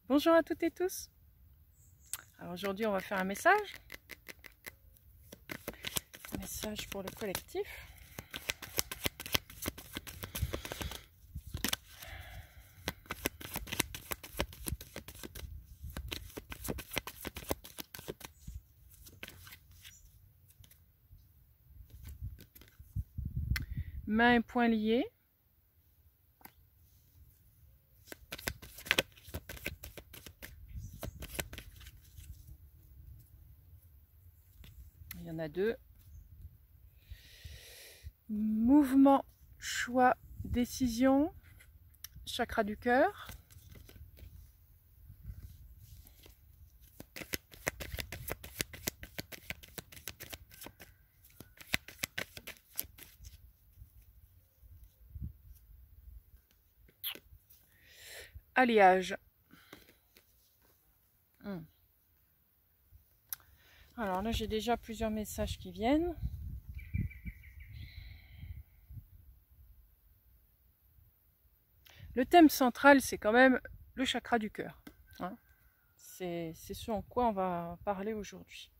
Bonjour à toutes et tous. Alors aujourd'hui on va faire un message pour le collectif. Mains et poings liés. Il y en a deux. Mouvement, choix, décision, chakra du cœur. Alliage. Alors là j'ai déjà plusieurs messages qui viennent. Le thème central c'est quand même le chakra du cœur. Hein. C'est ce en quoi on va parler aujourd'hui.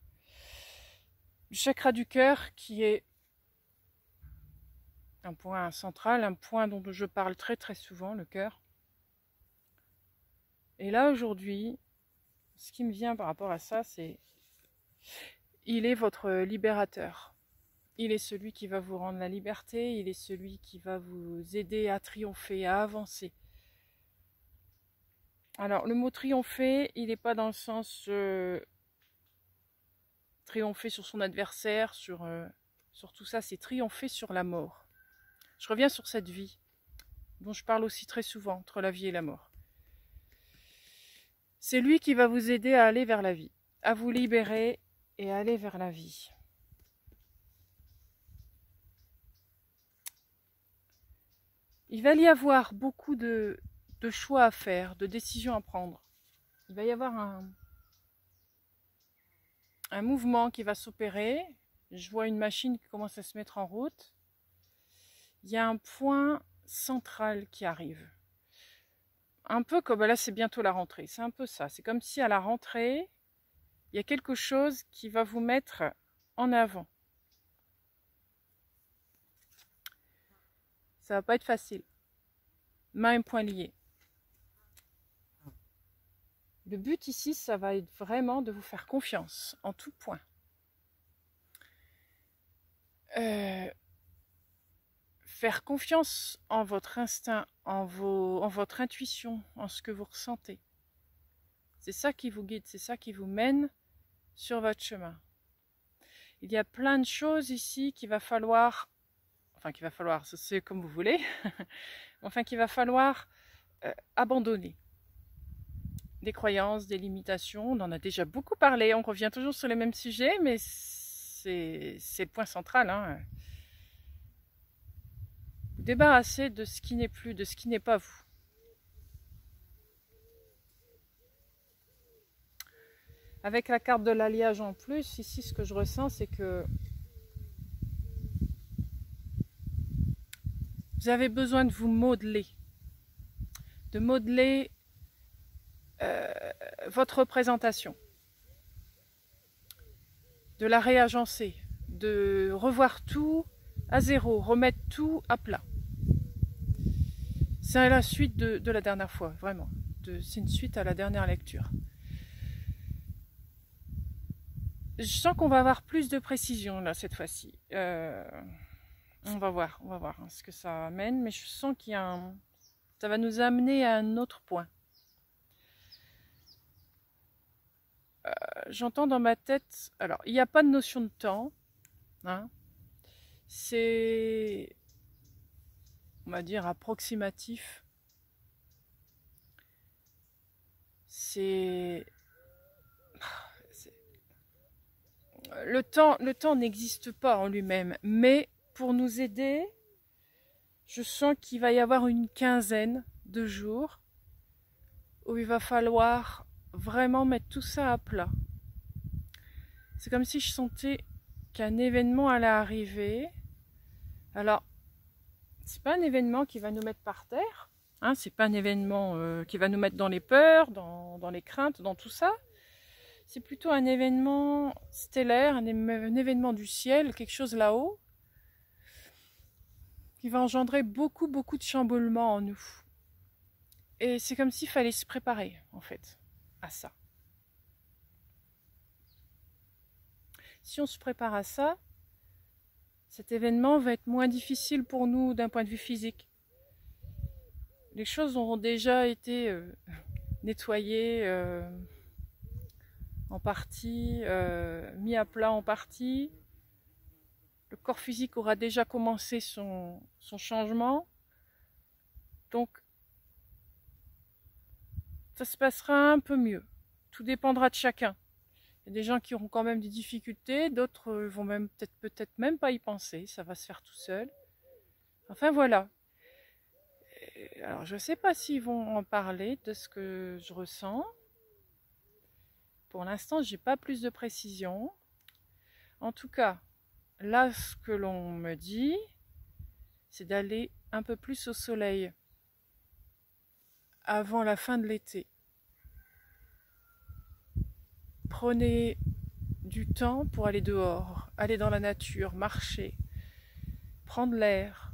Le chakra du cœur qui est un point central, un point dont je parle très très souvent, le cœur. Et là aujourd'hui, ce qui me vient par rapport à ça, c'est il est votre libérateur. Il est celui qui va vous rendre la liberté, il est celui qui va vous aider à triompher, à avancer. Alors le mot triompher, il n'est pas dans le sens triompher sur son adversaire, sur tout ça, c'est triompher sur la mort. Je reviens sur cette vie, dont je parle aussi très souvent, entre la vie et la mort. C'est lui qui va vous aider à aller vers la vie, à vous libérer et à aller vers la vie. Il va y avoir beaucoup de choix à faire, de décisions à prendre. Il va y avoir un mouvement qui va s'opérer. Je vois une machine qui commence à se mettre en route. Il y a un point central qui arrive. Un peu comme, là c'est bientôt la rentrée, c'est un peu ça. C'est comme si à la rentrée, il y a quelque chose qui va vous mettre en avant. Ça va pas être facile. Mains et poings liés. Le but ici, ça va être vraiment de vous faire confiance en tout point. Faire confiance en votre instinct, en votre intuition, en ce que vous ressentez. C'est ça qui vous guide, c'est ça qui vous mène sur votre chemin. Il y a plein de choses ici qu'il va falloir, c'est comme vous voulez, qu'il va falloir abandonner. Des croyances, des limitations, on en a déjà beaucoup parlé, on revient toujours sur les mêmes sujets, mais c'est le point central. Vous débarrasser de ce qui n'est plus, de ce qui n'est pas vous. Avec la carte de l'alliage en plus, ici ce que je ressens, c'est que vous avez besoin de vous modeler. De modeler votre représentation. De la réagencer. De revoir tout à zéro, remettre tout à plat. C'est la suite de la dernière fois, vraiment. C'est une suite à la dernière lecture. Je sens qu'on va avoir plus de précision là cette fois-ci. On va voir ce que ça amène, mais je sens qu'il y a ça va nous amener à un autre point. J'entends dans ma tête, alors il n'y a pas de notion de temps, hein. C'est, on va dire, approximatif. Le temps n'existe pas en lui-même, mais pour nous aider, je sens qu'il va y avoir une quinzaine de jours où il va falloir vraiment mettre tout ça à plat. C'est comme si je sentais qu'un événement allait arriver. Alors, c'est pas un événement qui va nous mettre par terre, hein, c'est pas un événement qui va nous mettre dans les peurs, dans dans les craintes, dans tout ça. C'est plutôt un événement stellaire, un événement du ciel, quelque chose là-haut, qui va engendrer beaucoup de chamboulements en nous. Et c'est comme s'il fallait se préparer, en fait, à ça. Si on se prépare à ça, cet événement va être moins difficile pour nous d'un point de vue physique. Les choses auront déjà été nettoyées en partie, mis à plat en partie. Le corps physique aura déjà commencé son changement. Donc, ça se passera un peu mieux. Tout dépendra de chacun. Il y a des gens qui auront quand même des difficultés, d'autres vont même peut-être même pas y penser, ça va se faire tout seul. Enfin voilà. Alors je ne sais pas s'ils vont en parler de ce que je ressens. Pour l'instant, j'ai pas plus de précision. En tout cas, là, ce que l'on me dit, c'est d'aller un peu plus au soleil avant la fin de l'été. Prenez du temps pour aller dehors, aller dans la nature, marcher, prendre l'air,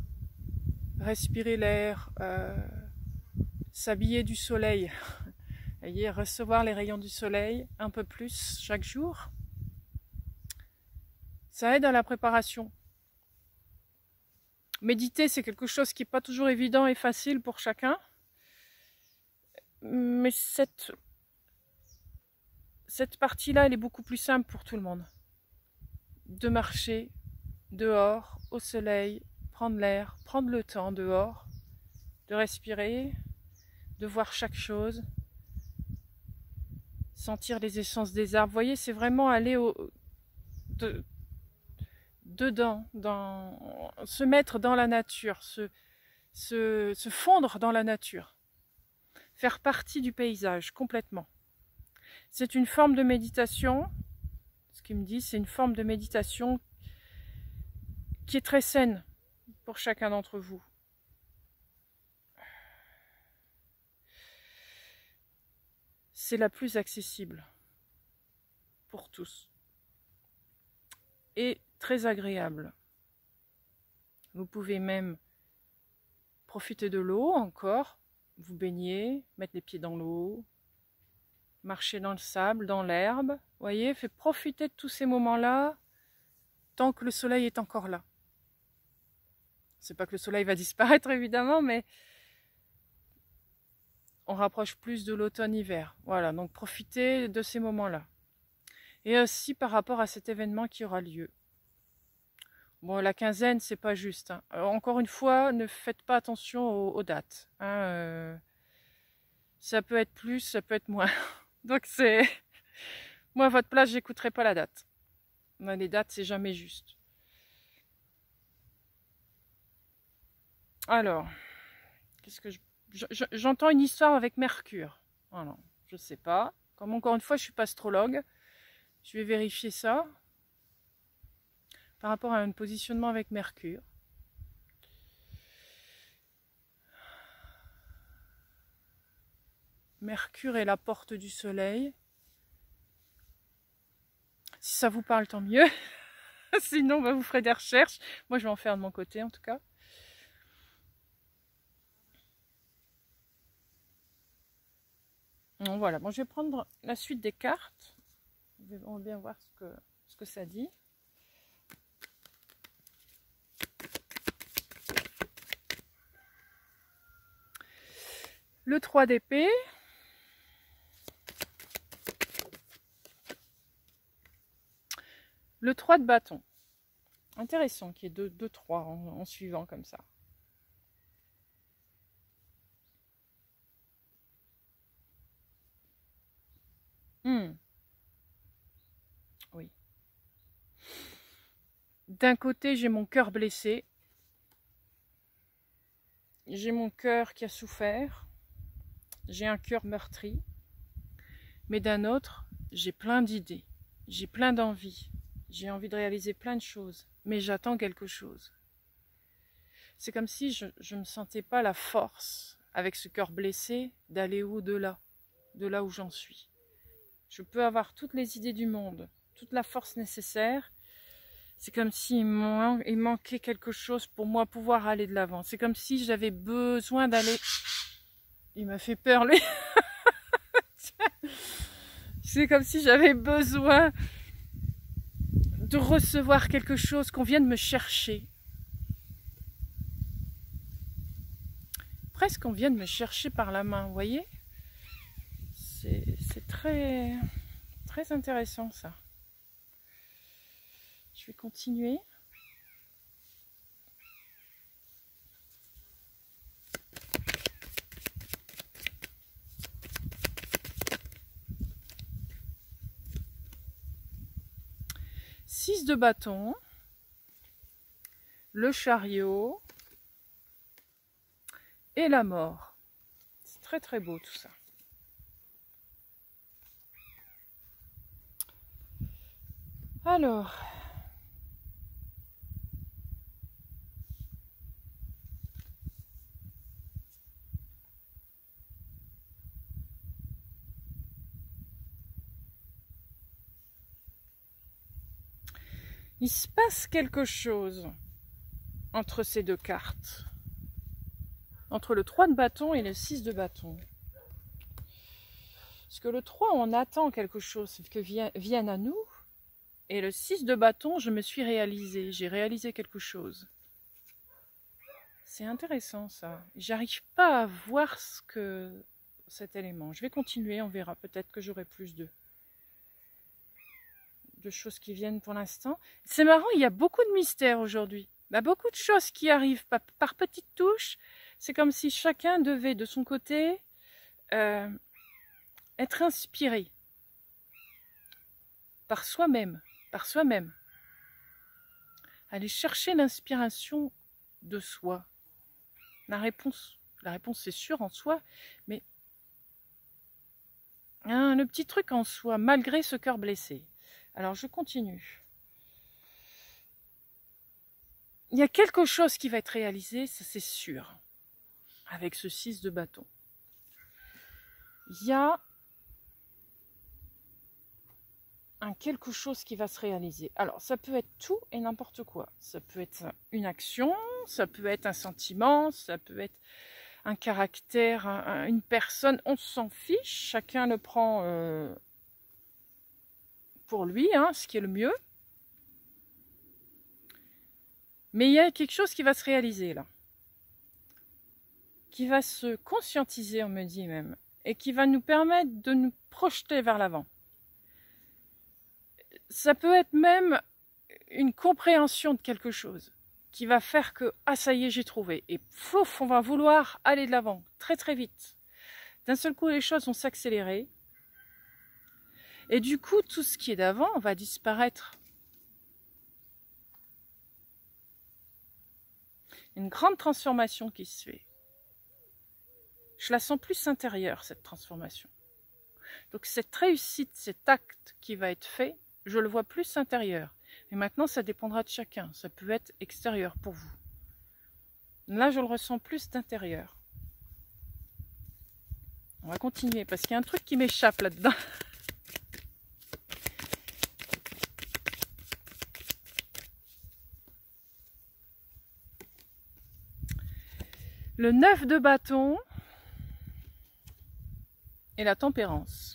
respirer l'air, s'habiller du soleil, voyez, recevoir les rayons du soleil un peu plus chaque jour. Ça aide à la préparation. Méditer, c'est quelque chose qui n'est pas toujours évident et facile pour chacun, mais cette partie-là, elle est beaucoup plus simple pour tout le monde. De marcher dehors, au soleil, prendre l'air, prendre le temps dehors, de respirer, de voir chaque chose, sentir les essences des arbres. Vous voyez, c'est vraiment aller dedans, se mettre dans la nature, se fondre dans la nature, faire partie du paysage complètement. C'est une forme de méditation, ce qu'il me dit, c'est une forme de méditation qui est très saine pour chacun d'entre vous. C'est la plus accessible pour tous et très agréable. Vous pouvez même profiter de l'eau encore, vous baigner, mettre les pieds dans l'eau, marcher dans le sable, dans l'herbe. Vous voyez, faites profiter de tous ces moments-là tant que le soleil est encore là. C'est pas que le soleil va disparaître évidemment, mais on rapproche plus de l'automne-hiver. Voilà, donc profitez de ces moments-là. Et aussi par rapport à cet événement qui aura lieu. Bon, la quinzaine, c'est pas juste. Hein. Encore une fois, ne faites pas attention aux dates. Hein, ça peut être plus, ça peut être moins. Donc c'est... Moi, à votre place, j'écouterai pas la date. Les dates, c'est jamais juste. Alors, qu'est-ce que j'entends une histoire avec Mercure. Alors, je sais pas. Comme encore une fois, je suis pas astrologue. Je vais vérifier ça. Par rapport à un positionnement avec Mercure. Mercure est la porte du soleil. Si ça vous parle, tant mieux. Sinon, bah, vous ferez des recherches. Moi, je vais en faire de mon côté, en tout cas. Donc, voilà. Bon, je vais prendre la suite des cartes. On va bien voir ce que ça dit. Le 3 d'épée. Le 3 de bâton. Intéressant qu'il y ait 2-3 en suivant comme ça. Oui. D'un côté, j'ai mon cœur blessé. J'ai mon cœur qui a souffert. J'ai un cœur meurtri. Mais d'un autre, j'ai plein d'idées. J'ai plein d'envies. J'ai envie de réaliser plein de choses. Mais j'attends quelque chose. C'est comme si je ne sentais pas la force, avec ce cœur blessé, d'aller au-delà. de là où j'en suis. Je peux avoir toutes les idées du monde, toute la force nécessaire. C'est comme s'il manquait quelque chose pour moi pouvoir aller de l'avant. C'est comme si j'avais besoin d'aller... Il m'a fait peur, lui. C'est comme si j'avais besoin de recevoir quelque chose, qu'on vienne me chercher. Presque qu'on vienne me chercher par la main, vous voyez? C'est très, très intéressant ça. Je vais continuer. Six de bâton, le chariot et la mort. C'est très très beau tout ça. Alors, il se passe quelque chose entre ces deux cartes. Entre le 3 de bâton et le 6 de bâton. Parce que le 3, on attend quelque chose que vienne à nous. Et le 6 de bâton, je me suis réalisée. J'ai réalisé quelque chose. C'est intéressant ça. J'arrive pas à voir ce que cet élément. Je vais continuer, on verra. Peut-être que j'aurai plus de choses qui viennent pour l'instant. C'est marrant, il y a beaucoup de mystères aujourd'hui. Bah, beaucoup de choses qui arrivent par petites touches. C'est comme si chacun devait de son côté être inspiré par soi-même, aller chercher l'inspiration de soi. La réponse c'est sûr en soi, mais le petit truc en soi, malgré ce cœur blessé. Alors je continue. Il y a quelque chose qui va être réalisé, ça c'est sûr, avec ce 6 de bâton. Il y a quelque chose qui va se réaliser. Alors, ça peut être tout et n'importe quoi. Ça peut être une action, ça peut être un sentiment, ça peut être un caractère, une personne. On s'en fiche, chacun le prend pour lui, ce qui est le mieux. Mais il y a quelque chose qui va se réaliser là. Qui va se conscientiser, on me dit même. Et qui va nous permettre de nous projeter vers l'avant. Ça peut être même une compréhension de quelque chose qui va faire que, ah ça y est, j'ai trouvé. Et pouf, on va vouloir aller de l'avant, très très vite. D'un seul coup, les choses vont s'accélérer. Et du coup, tout ce qui est d'avant va disparaître. Une grande transformation qui se fait. Je la sens plus intérieure, cette transformation. Donc cette réussite, cet acte qui va être fait, je le vois plus intérieur. Mais maintenant, ça dépendra de chacun. Ça peut être extérieur pour vous. Là, je le ressens plus d'intérieur. On va continuer parce qu'il y a un truc qui m'échappe là-dedans. Le 9 de bâton et la tempérance.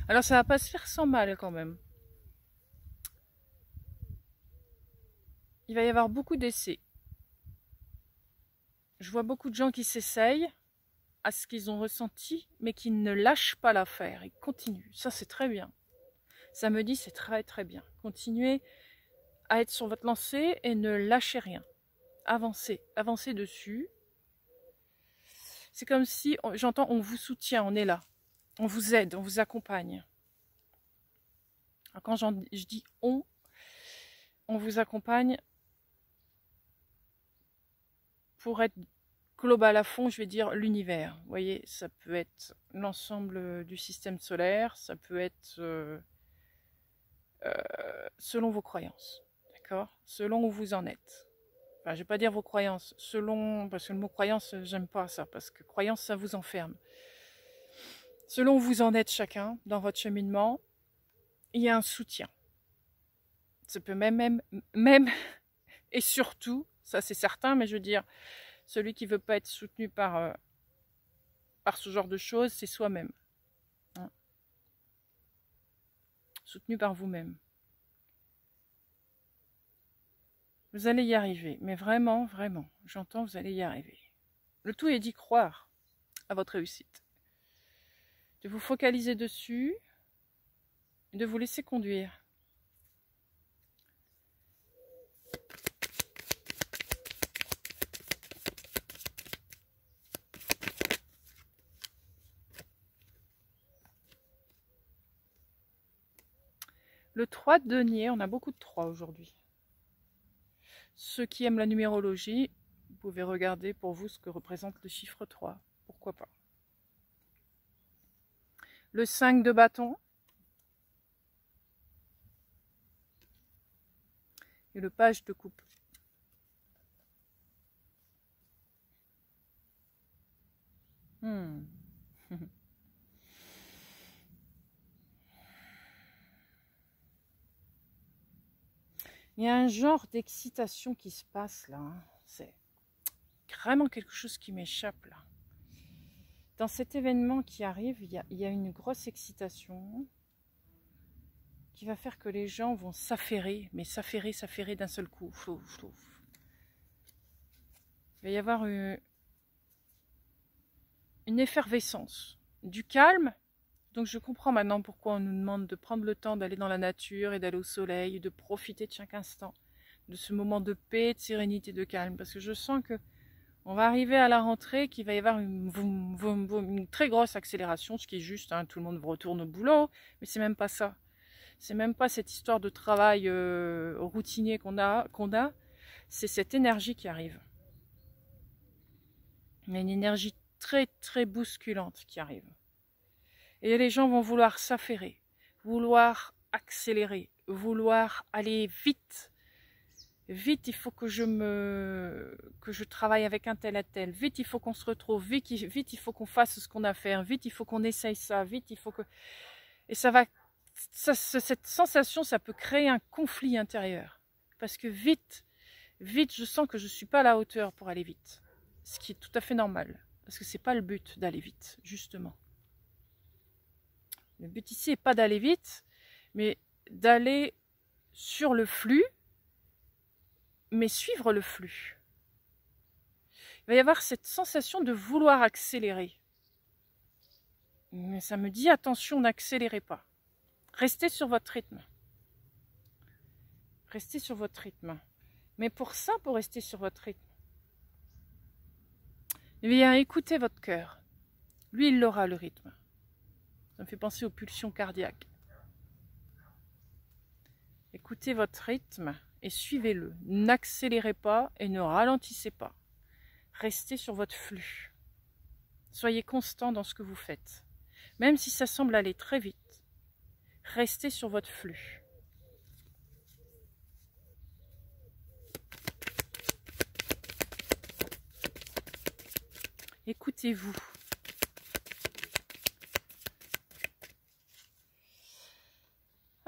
Alors ça va pas se faire sans mal quand même. Il va y avoir beaucoup d'essais. Je vois beaucoup de gens qui s'essayent à ce qu'ils ont ressenti, mais qui ne lâchent pas l'affaire. Ils continuent. Ça, c'est très bien. Ça me dit, c'est très très bien. Continuez à être sur votre lancée et ne lâchez rien. Avancez. Avancez dessus. C'est comme si, j'entends, on vous soutient, on est là. On vous aide, on vous accompagne. Alors quand je dis on vous accompagne pour être global à fond, je vais dire l'univers. Vous voyez, ça peut être l'ensemble du système solaire, ça peut être selon vos croyances, d'accord? Selon où vous en êtes. enfin, je vais pas dire vos croyances, selon, parce que le mot croyance, j'aime pas ça, parce que croyance, ça vous enferme. Selon où vous en êtes chacun dans votre cheminement, il y a un soutien. Ça peut même et surtout, ça c'est certain, mais je veux dire, celui qui veut pas être soutenu par ce genre de choses, c'est soi-même. Hein. Soutenu par vous-même. Vous allez y arriver, mais vraiment, vraiment, j'entends, vous allez y arriver. Le tout est d'y croire à votre réussite. De vous focaliser dessus, et de vous laisser conduire. Le 3 de denier, on a beaucoup de 3 aujourd'hui. Ceux qui aiment la numérologie, vous pouvez regarder pour vous ce que représente le chiffre 3. Pourquoi pas. Le 5 de bâton. Et le page de coupe. Il y a un genre d'excitation qui se passe là. Hein. C'est vraiment quelque chose qui m'échappe là. Dans cet événement qui arrive, il y a une grosse excitation qui va faire que les gens vont s'affairer, mais s'affairer d'un seul coup. Il va y avoir une effervescence, du calme. Donc je comprends maintenant pourquoi on nous demande de prendre le temps d'aller dans la nature et d'aller au soleil, de profiter de chaque instant, de ce moment de paix, de sérénité, de calme. Parce que je sens que on va arriver à la rentrée, qu'il va y avoir une très grosse accélération, ce qui est juste, hein, tout le monde retourne au boulot, mais c'est même pas ça. C'est même pas cette histoire de travail routinier qu'on a, c'est cette énergie qui arrive. Il y a une énergie très très bousculante qui arrive. Et les gens vont vouloir s'affairer, vouloir accélérer, vouloir aller vite. Vite, il faut que je travaille avec un tel à tel. Vite, il faut qu'on se retrouve. Vite, il faut qu'on fasse ce qu'on a à faire. Vite, il faut qu'on essaye ça. Vite, il faut que... Et ça va... cette sensation, ça peut créer un conflit intérieur. Parce que vite, je sens que je ne suis pas à la hauteur pour aller vite. Ce qui est tout à fait normal. Parce que ce n'est pas le but d'aller vite, justement. Le but ici n'est pas d'aller vite, mais d'aller sur le flux, mais suivre le flux. Il va y avoir cette sensation de vouloir accélérer. Mais ça me dit, attention, n'accélérez pas. Restez sur votre rythme. Restez sur votre rythme. Mais pour ça, pour rester sur votre rythme, eh bien, écoutez votre cœur. Lui, il aura le rythme. Ça me fait penser aux pulsions cardiaques. Écoutez votre rythme et suivez-le. N'accélérez pas et ne ralentissez pas. Restez sur votre flux. Soyez constant dans ce que vous faites. Même si ça semble aller très vite, restez sur votre flux. Écoutez-vous.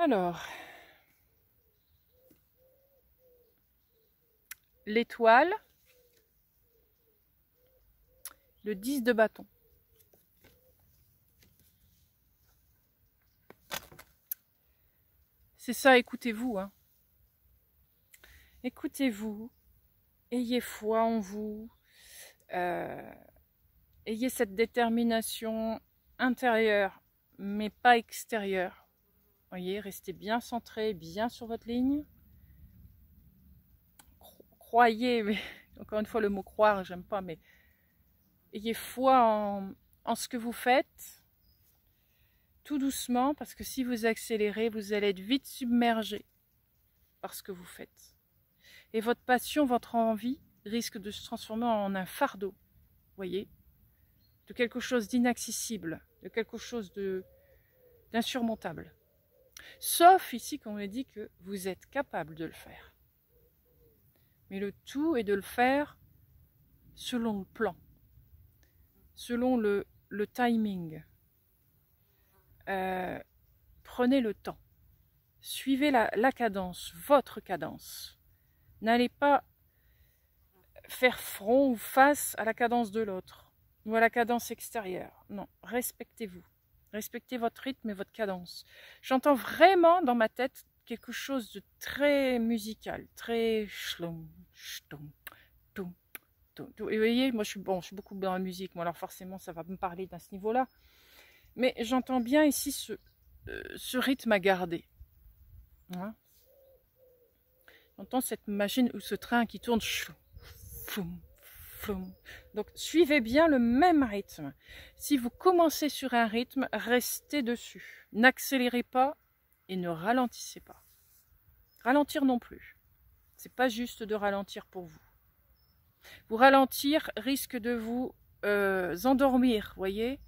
Alors, l'étoile, le 10 de bâton. C'est ça, écoutez-vous. Hein. Écoutez-vous, ayez foi en vous, ayez cette détermination intérieure, mais pas extérieure. Voyez, restez bien centré, bien sur votre ligne. Croyez, mais encore une fois le mot croire, j'aime pas, mais ayez foi en ce que vous faites, tout doucement, parce que si vous accélérez, vous allez être vite submergé par ce que vous faites. Et votre passion, votre envie risque de se transformer en un fardeau, voyez, de quelque chose d'inaccessible, de quelque chose d'insurmontable. Sauf ici qu'on me dit que vous êtes capable de le faire. Mais le tout est de le faire selon le plan, selon le timing. Prenez le temps. Suivez la cadence, votre cadence. N'allez pas faire front ou face à la cadence de l'autre ou à la cadence extérieure. Non, respectez-vous. Respectez votre rythme et votre cadence. J'entends vraiment dans ma tête quelque chose de très musical, très shlom, shtom, tom, tom. Et vous voyez, moi je suis beaucoup dans la musique, moi alors forcément ça va me parler d'un ce niveau-là. Mais j'entends bien ici ce rythme à garder. Hein, j'entends cette machine ou ce train qui tourne. Floum, floum. Donc suivez bien le même rythme. Si vous commencez sur un rythme, restez dessus. N'accélérez pas et ne ralentissez pas. Ralentir non plus. C'est pas juste de ralentir pour vous. Vous ralentir risque de vous endormir, voyez.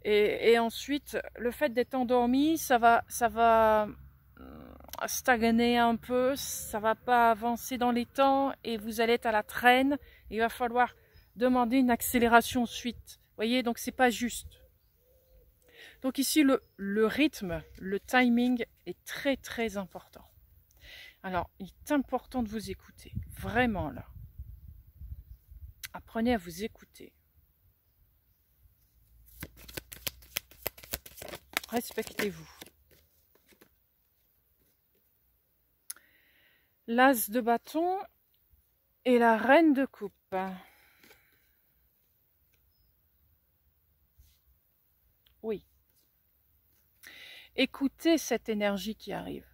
Et ensuite, le fait d'être endormi, ça va stagner un peu, ça va pas avancer dans les temps et vous allez être à la traîne. Il va falloir demander une accélération suite. Voyez, donc c'est pas juste. Donc ici, le rythme, le timing est très très important. Alors, il est important de vous écouter, vraiment là. Apprenez à vous écouter. Respectez-vous. L'as de bâton et la reine de coupe. Oui. Écoutez cette énergie qui arrive.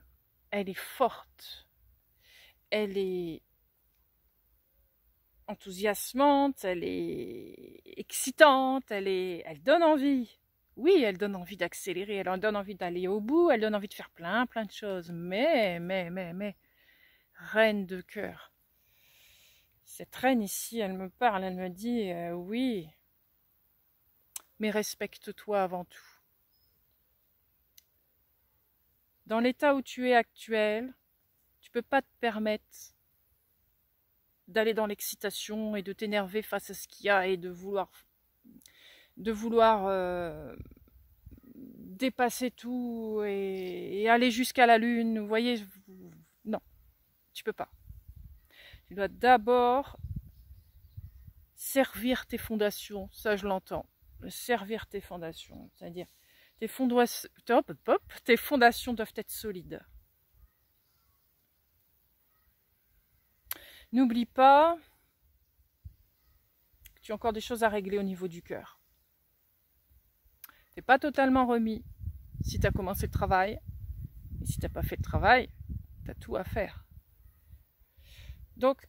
Elle est forte. Elle est enthousiasmante, elle est excitante, elle donne envie. Oui, elle donne envie d'accélérer, elle donne envie d'aller au bout, elle donne envie de faire plein de choses. Mais, reine de cœur. Cette reine ici, elle me parle, elle me dit, oui, mais respecte-toi avant tout. Dans l'état où tu es actuel, tu ne peux pas te permettre d'aller dans l'excitation et de t'énerver face à ce qu'il y a et de vouloir dépasser tout et aller jusqu'à la lune. Vous voyez, non, tu peux pas. Tu dois d'abord servir tes fondations, ça je l'entends, servir tes fondations, c'est-à-dire tes fondations doivent être solides. N'oublie pas que tu as encore des choses à régler au niveau du cœur. Tu n'es pas totalement remis si tu as commencé le travail. Et si tu n'as pas fait le travail, tu as tout à faire. Donc,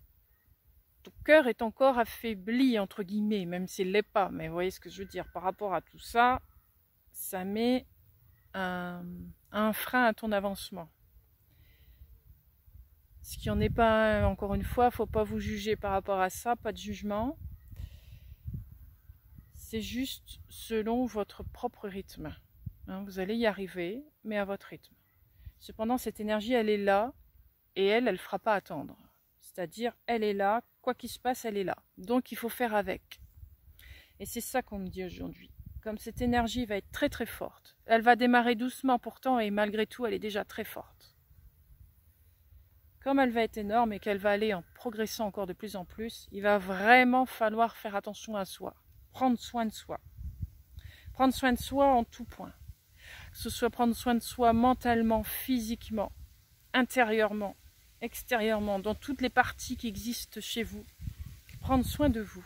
ton cœur est encore affaibli, entre guillemets, même s'il ne l'est pas. Mais vous voyez ce que je veux dire. Par rapport à tout ça, ça met un frein à ton avancement. Ce qui n'en est pas un, encore une fois, il ne faut pas vous juger par rapport à ça, pas de jugement. C'est juste selon votre propre rythme. Hein, vous allez y arriver, mais à votre rythme. Cependant, cette énergie, elle est là, et elle ne fera pas attendre. C'est-à-dire, elle est là, quoi qu'il se passe, elle est là. Donc, il faut faire avec. Et c'est ça qu'on me dit aujourd'hui. Comme cette énergie va être très très forte, elle va démarrer doucement pourtant, et malgré tout, elle est déjà très forte. Comme elle va être énorme et qu'elle va aller en progressant encore de plus en plus, il va vraiment falloir faire attention à soi, prendre soin de soi. Prendre soin de soi en tout point. Que ce soit prendre soin de soi mentalement, physiquement, intérieurement, extérieurement, dans toutes les parties qui existent chez vous. Prendre soin de vous.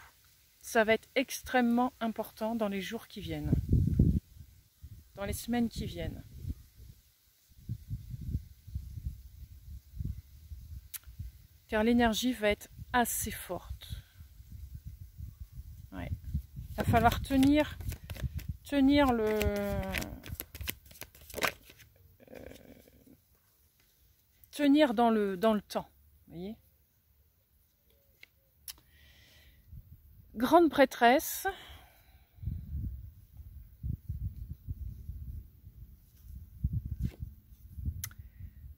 Ça va être extrêmement important dans les jours qui viennent, dans les semaines qui viennent. Car l'énergie va être assez forte. Ouais. Il va falloir tenir dans le temps. Vous voyez ? Grande prêtresse.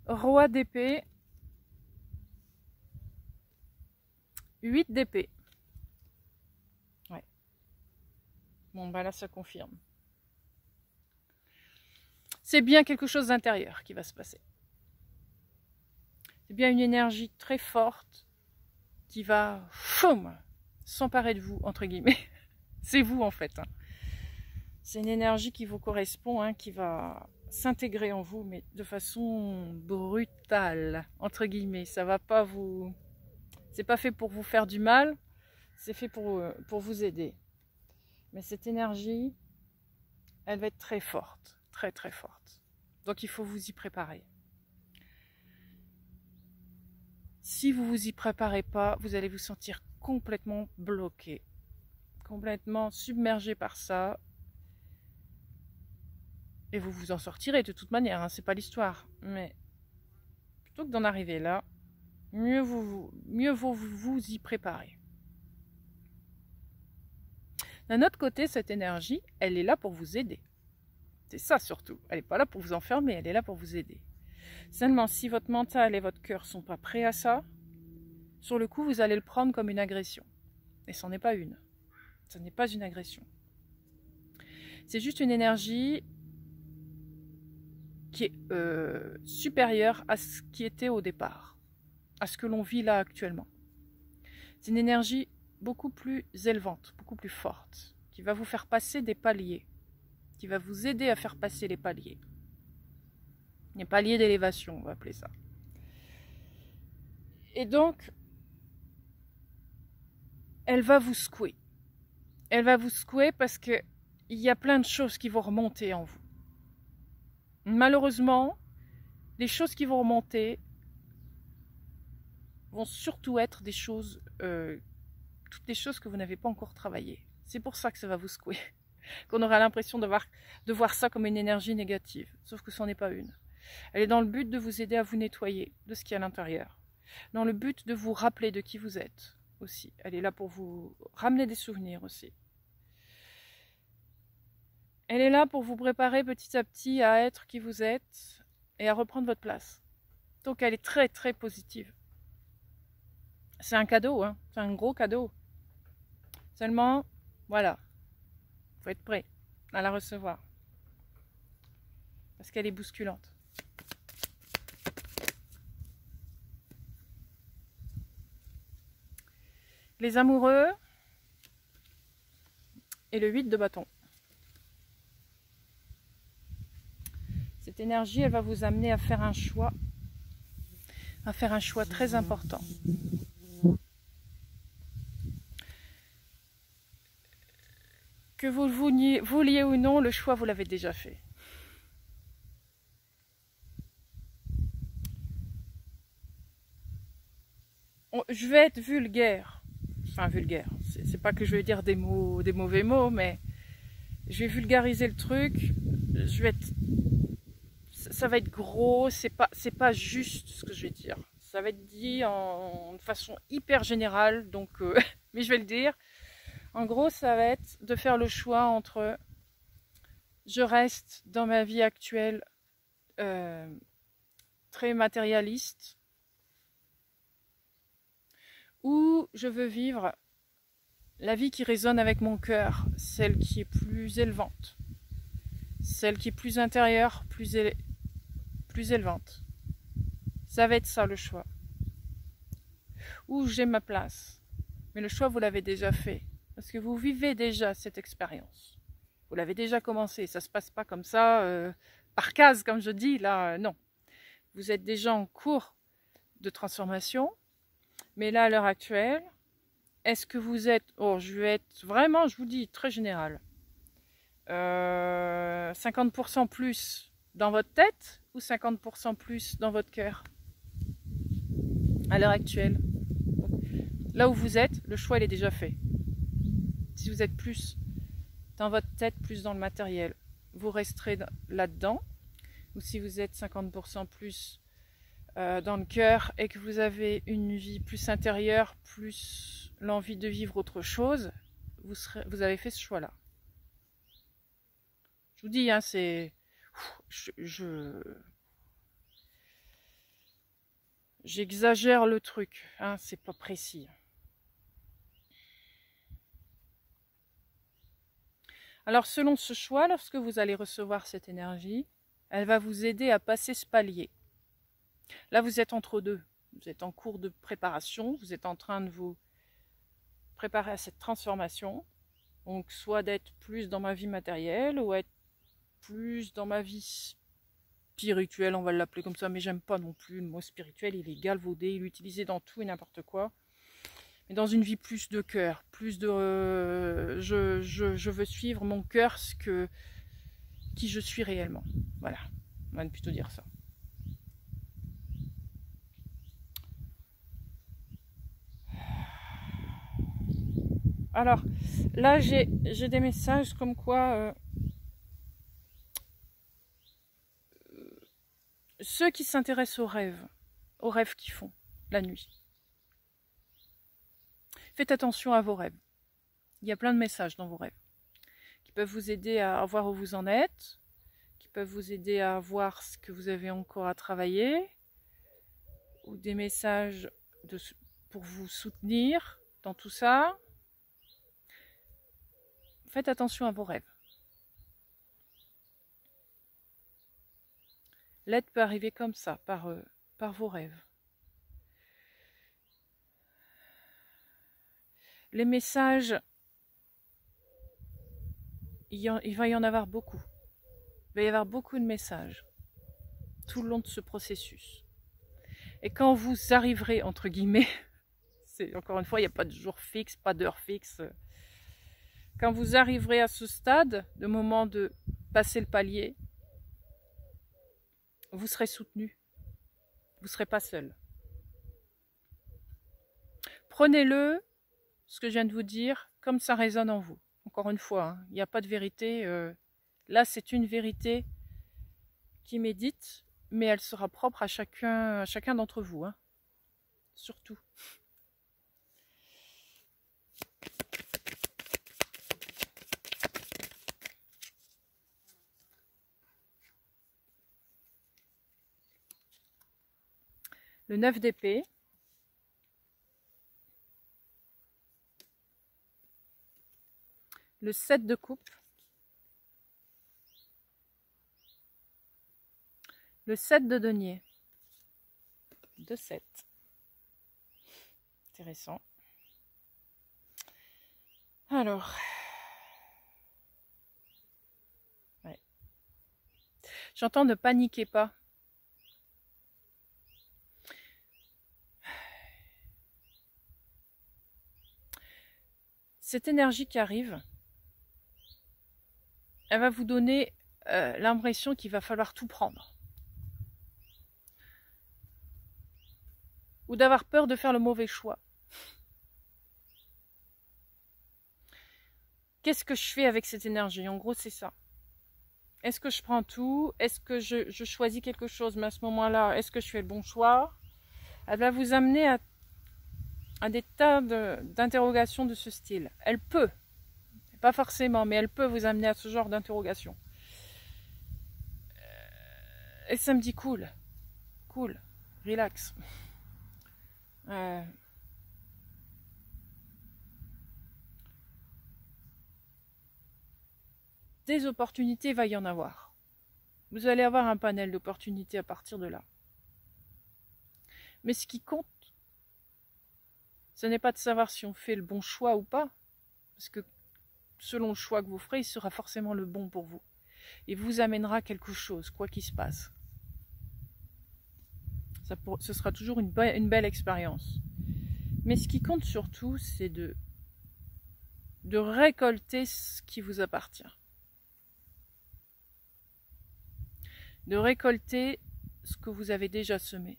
Roi d'épée. 8 d'épée. Ouais. Bon, bah là, ça confirme. C'est bien quelque chose d'intérieur qui va se passer. C'est bien une énergie très forte qui va s'emparer de vous, entre guillemets. C'est vous, en fait. Hein. C'est une énergie qui vous correspond, hein, qui va s'intégrer en vous, mais de façon brutale, entre guillemets. Ça va pas vous... C'est pas fait pour vous faire du mal, c'est fait pour vous aider. Mais cette énergie, elle va être très forte, très très forte. Donc il faut vous y préparer. Si vous vous y préparez pas, vous allez vous sentir complètement bloqué, complètement submergé par ça. Et vous vous en sortirez de toute manière, hein, c'est pas l'histoire. Mais plutôt que d'en arriver là, mieux vous vous y préparez. D'un autre côté, cette énergie, elle est là pour vous aider. C'est ça surtout. Elle n'est pas là pour vous enfermer, elle est là pour vous aider. Seulement, si votre mental et votre cœur ne sont pas prêts à ça, sur le coup, vous allez le prendre comme une agression. Et ce n'est pas une. Ce n'est pas une agression. C'est juste une énergie qui est supérieure à ce qui était au départ, à ce que l'on vit là actuellement. C'est une énergie beaucoup plus élevante, beaucoup plus forte, qui va vous faire passer des paliers, qui va vous aider à faire passer les paliers. Les paliers d'élévation, on va appeler ça. Et donc, elle va vous secouer. Elle va vous secouer parce qu'il y a plein de choses qui vont remonter en vous. Malheureusement, les choses qui vont remonter vont surtout être des choses, toutes les choses que vous n'avez pas encore travaillées. C'est pour ça que ça va vous secouer. Qu'on aura l'impression de voir ça comme une énergie négative. Sauf que ce n'en est pas une. Elle est dans le but de vous aider à vous nettoyer de ce qu'il y a à l'intérieur. Dans le but de vous rappeler de qui vous êtes aussi. Elle est là pour vous ramener des souvenirs aussi. Elle est là pour vous préparer petit à petit à être qui vous êtes et à reprendre votre place. Donc elle est très très positive. C'est un cadeau, hein. C'est un gros cadeau. Seulement, voilà, il faut être prêt à la recevoir. Parce qu'elle est bousculante. Les amoureux et le 8 de bâton. Cette énergie, elle va vous amener à faire un choix très important. Que vous le vouliez ou non, le choix, vous l'avez déjà fait. Je vais être vulgaire. Enfin, vulgaire. C'est pas que je vais dire des mauvais mots, mais je vais vulgariser le truc. Ça va être gros, c'est pas juste ce que je vais dire. Ça va être dit de façon hyper générale, donc mais je vais le dire. En gros, ça va être de faire le choix entre je reste dans ma vie actuelle très matérialiste ou je veux vivre la vie qui résonne avec mon cœur, celle qui est plus élevante, celle qui est plus intérieure, plus élevante. Ça va être ça le choix. Où j'ai ma place. Mais le choix, vous l'avez déjà fait. Parce que vous vivez déjà cette expérience. Vous l'avez déjà commencé. Ça ne se passe pas comme ça, par case, comme je dis. Là, non. Vous êtes déjà en cours de transformation. Mais là, à l'heure actuelle, est-ce que vous êtes... Oh, je vais être vraiment, je vous dis, très général. 50% plus dans votre tête ou 50% plus dans votre cœur à l'heure actuelle. Donc, là où vous êtes, le choix il est déjà fait. Si vous êtes plus dans votre tête, plus dans le matériel, vous resterez là-dedans. Ou si vous êtes 50% plus dans le cœur et que vous avez une vie plus intérieure, plus l'envie de vivre autre chose, vous avez fait ce choix-là. Je vous dis, hein, c'est... J'exagère le truc, hein, c'est pas précis. Alors selon ce choix, lorsque vous allez recevoir cette énergie, elle va vous aider à passer ce palier. Là, vous êtes entre deux. Vous êtes en cours de préparation, vous êtes en train de vous préparer à cette transformation. Donc soit d'être plus dans ma vie matérielle ou être plus dans ma vie spirituelle, on va l'appeler comme ça, mais j'aime pas non plus le mot spirituel, il est galvaudé, il est utilisé dans tout et n'importe quoi. Mais dans une vie plus de cœur, plus de... je veux suivre mon cœur, qui je suis réellement. Voilà, on va plutôt dire ça. Alors, là, j'ai des messages comme quoi ceux qui s'intéressent aux rêves qu'ils font la nuit, faites attention à vos rêves. Il y a plein de messages dans vos rêves qui peuvent vous aider à voir où vous en êtes, qui peuvent vous aider à voir ce que vous avez encore à travailler, ou des messages pour vous soutenir dans tout ça. Faites attention à vos rêves. L'aide peut arriver comme ça, par vos rêves. Les messages, il va y en avoir beaucoup. Il va y avoir beaucoup de messages tout le long de ce processus. Et quand vous arriverez, entre guillemets, encore une fois, il n'y a pas de jour fixe, pas d'heure fixe. Quand vous arriverez à ce stade, le moment de passer le palier, vous serez soutenu. Vous ne serez pas seul. Prenez-le, ce que je viens de vous dire, comme ça résonne en vous. Encore une fois, hein, il n'y a pas de vérité. Là, c'est une vérité qui médite, mais elle sera propre à chacun d'entre vous. Hein. Surtout. Le 9 d'épée. Le 7 de coupe. Le 7 de denier. 2-7. Intéressant. Alors. Ouais. J'entends ne paniquez pas. Cette énergie qui arrive, elle va vous donner l'impression qu'il va falloir tout prendre. Ou d'avoir peur de faire le mauvais choix. Qu'est-ce que je fais avec cette énergie? En gros, c'est ça. Est-ce que je prends tout? Est-ce que je choisis quelque chose? Mais à ce moment-là, est-ce que je fais le bon choix? Elle va vous amener à des tas d'interrogations de ce style. Elle peut, pas forcément, mais elle peut vous amener à ce genre d'interrogation. Et ça me dit cool, relax. Des opportunités, il va y en avoir. Vous allez avoir un panel d'opportunités à partir de là. Mais ce qui compte, ce n'est pas de savoir si on fait le bon choix ou pas, parce que selon le choix que vous ferez, il sera forcément le bon pour vous. Et vous amènera quelque chose, quoi qu'il se passe. Ce sera toujours une belle expérience. Mais ce qui compte surtout, c'est de récolter ce qui vous appartient. De récolter ce que vous avez déjà semé.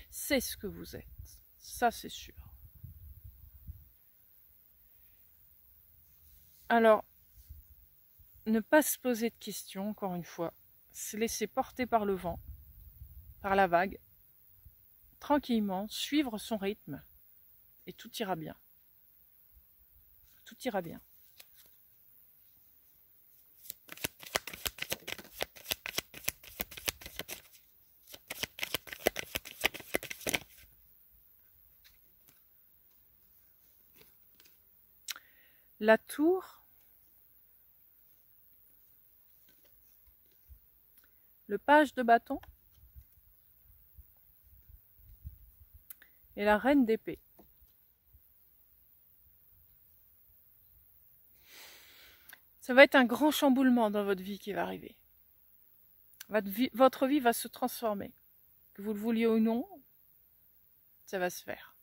C'est ce que vous êtes. Ça, c'est sûr. Alors, ne pas se poser de questions, encore une fois. Se laisser porter par le vent, par la vague. Tranquillement, suivre son rythme. Et tout ira bien. Tout ira bien. la tour, le page de bâton et la reine d'épée. Ça va être un grand chamboulement dans votre vie qui va arriver. Votre vie va se transformer. Que vous le vouliez ou non, ça va se faire.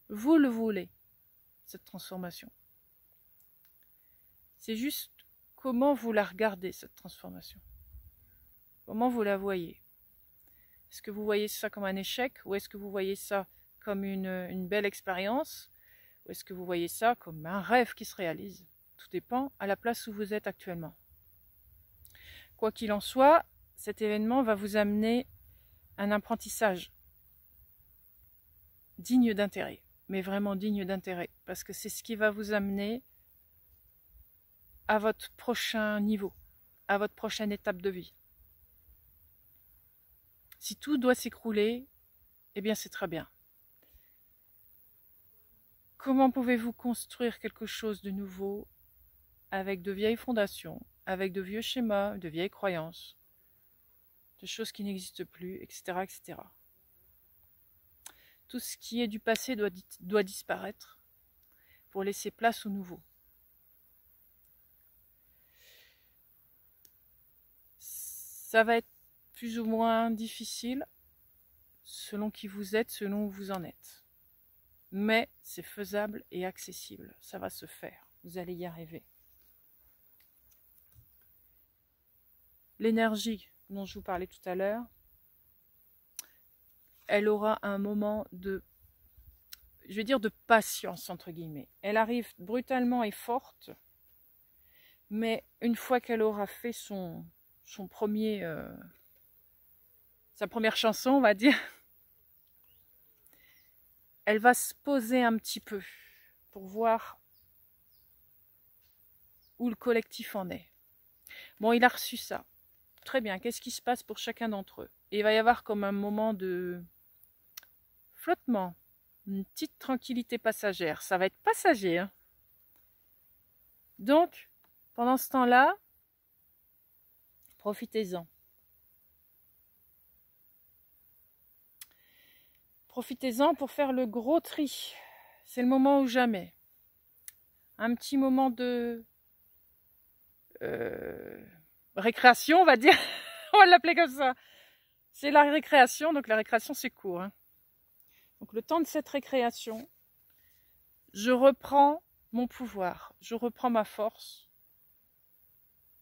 Vous le voulez, cette transformation. C'est juste comment vous la regardez, cette transformation. Comment vous la voyez. Est-ce que vous voyez ça comme un échec ou est-ce que vous voyez ça comme une belle expérience? Ou est-ce que vous voyez ça comme un rêve qui se réalise? Tout dépend à la place où vous êtes actuellement. Quoi qu'il en soit, cet événement va vous amener un apprentissage digne d'intérêt, mais vraiment digne d'intérêt, parce que c'est ce qui va vous amener à votre prochain niveau, à votre prochaine étape de vie. Si tout doit s'écrouler, eh bien c'est très bien. Comment pouvez-vous construire quelque chose de nouveau avec de vieilles fondations, avec de vieux schémas, de vieilles croyances, de choses qui n'existent plus, etc., etc. Tout ce qui est du passé doit disparaître pour laisser place au nouveau. Ça va être plus ou moins difficile selon qui vous êtes, selon où vous en êtes. Mais c'est faisable et accessible. Ça va se faire. Vous allez y arriver. L'énergie dont je vous parlais tout à l'heure, elle aura un moment de, je vais dire, de patience, entre guillemets. Elle arrive brutalement et forte, mais une fois qu'elle aura fait sa première chanson, on va dire, elle va se poser un petit peu pour voir où le collectif en est. Bon, il a reçu ça. Très bien, qu'est-ce qui se passe pour chacun d'entre eux? Et il va y avoir comme un moment de flottement, une petite tranquillité passagère. Ça va être passager, hein. Donc, pendant ce temps-là, profitez-en. Profitez-en pour faire le gros tri. C'est le moment ou jamais. Un petit moment de récréation, on va dire. On va l'appeler comme ça. C'est la récréation, donc la récréation c'est court, hein. Donc le temps de cette récréation, je reprends mon pouvoir, je reprends ma force.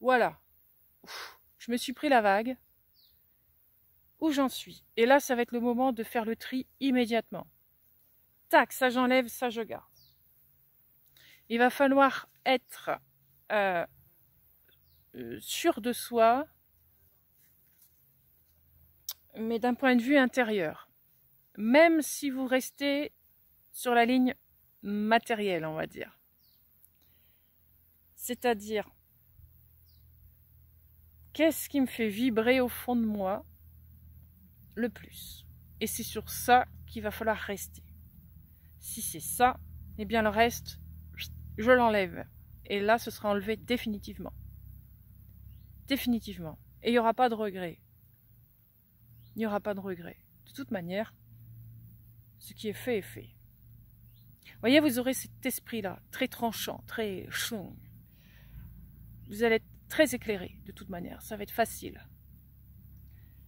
Voilà. Ouf, je me suis pris la vague. Où j'en suis? Et là, ça va être le moment de faire le tri immédiatement. Tac, ça j'enlève, ça je garde. Il va falloir être sûr de soi, mais d'un point de vue intérieur. Même si vous restez sur la ligne matérielle, on va dire. C'est-à-dire, qu'est-ce qui me fait vibrer au fond de moi le plus? Et c'est sur ça qu'il va falloir rester. Si c'est ça, eh bien le reste, je l'enlève. Et là, ce sera enlevé définitivement. Définitivement. Et il n'y aura pas de regret. Il n'y aura pas de regret. De toute manière, ce qui est fait est fait. Vous voyez, vous aurez cet esprit-là, très tranchant, très chou. Vous allez être très éclairé, de toute manière. Ça va être facile.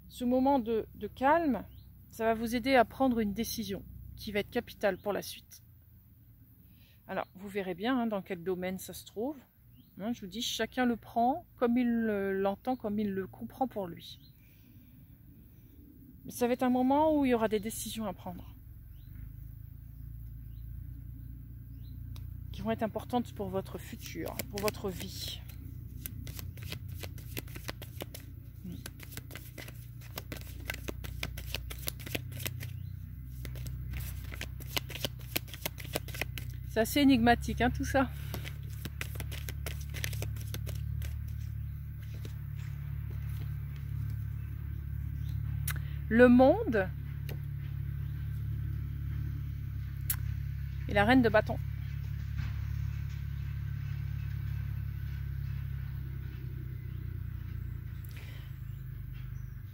Ce moment de calme, ça va vous aider à prendre une décision qui va être capitale pour la suite. Alors, vous verrez bien hein, dans quel domaine ça se trouve. Hein, je vous dis, chacun le prend comme il l'entend, comme il le comprend pour lui. Mais ça va être un moment où il y aura des décisions à prendre. Qui vont être importantes pour votre futur, pour votre vie. C'est assez énigmatique, hein, tout ça. Le monde et la reine de bâton.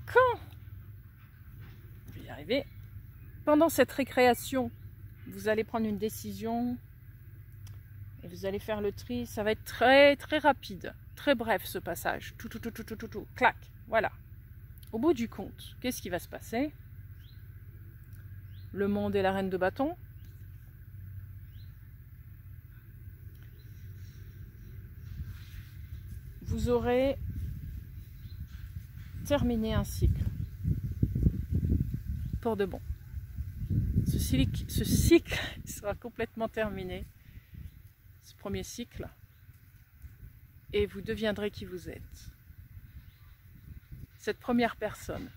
Quand je vais y arriver, pendant cette récréation, vous allez prendre une décision et vous allez faire le tri. Ça va être très très rapide, très bref ce passage. Tout, clac, voilà. Au bout du compte, qu'est-ce qui va se passer? Le monde et la reine de bâton. Vous aurez terminé un cycle. Pour de bon. Ce cycle sera complètement terminé. Ce premier cycle. Et vous deviendrez qui vous êtes. Cette première personne,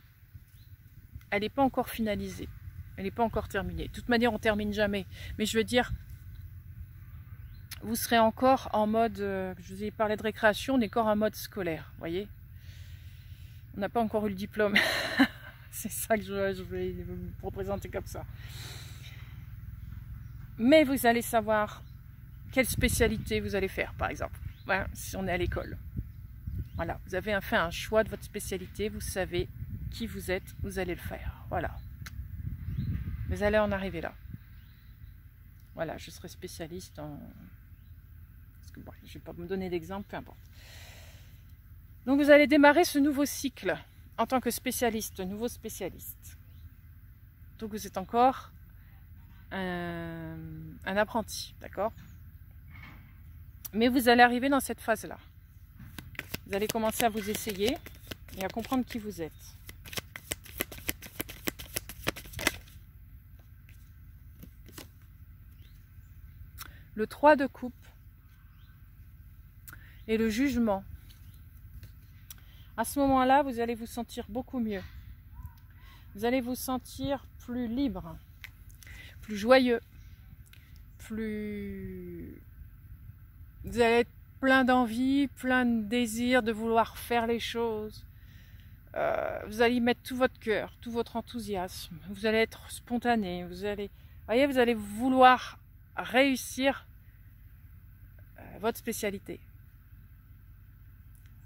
elle n'est pas encore finalisée. Elle n'est pas encore terminée. De toute manière, on ne termine jamais. Mais je veux dire, vous serez encore en mode, je vous ai parlé de récréation, on est encore en mode scolaire, vous voyez. On n'a pas encore eu le diplôme. C'est ça que je vais vous représenter comme ça. Mais vous allez savoir quelle spécialité vous allez faire, par exemple. Voilà, si on est à l'école. Voilà, vous avez fait un choix de votre spécialité, vous savez qui vous êtes, vous allez le faire. Voilà. Vous allez en arriver là. Voilà, je serai spécialiste en... Parce que bon, je ne vais pas me donner d'exemple, peu importe. Donc vous allez démarrer ce nouveau cycle en tant que spécialiste, nouveau spécialiste. Donc vous êtes encore un apprenti, d'accord? Mais vous allez arriver dans cette phase-là. Vous allez commencer à vous essayer et à comprendre qui vous êtes. Le 3 de coupe et le jugement. À ce moment-là, vous allez vous sentir beaucoup mieux. Vous allez vous sentir plus libre, plus joyeux, plus... Vous allez être plein d'envie, plein de désir de vouloir faire les choses. Vous allez y mettre tout votre cœur, tout votre enthousiasme. Vous allez être spontané. Vous allez vouloir réussir votre spécialité.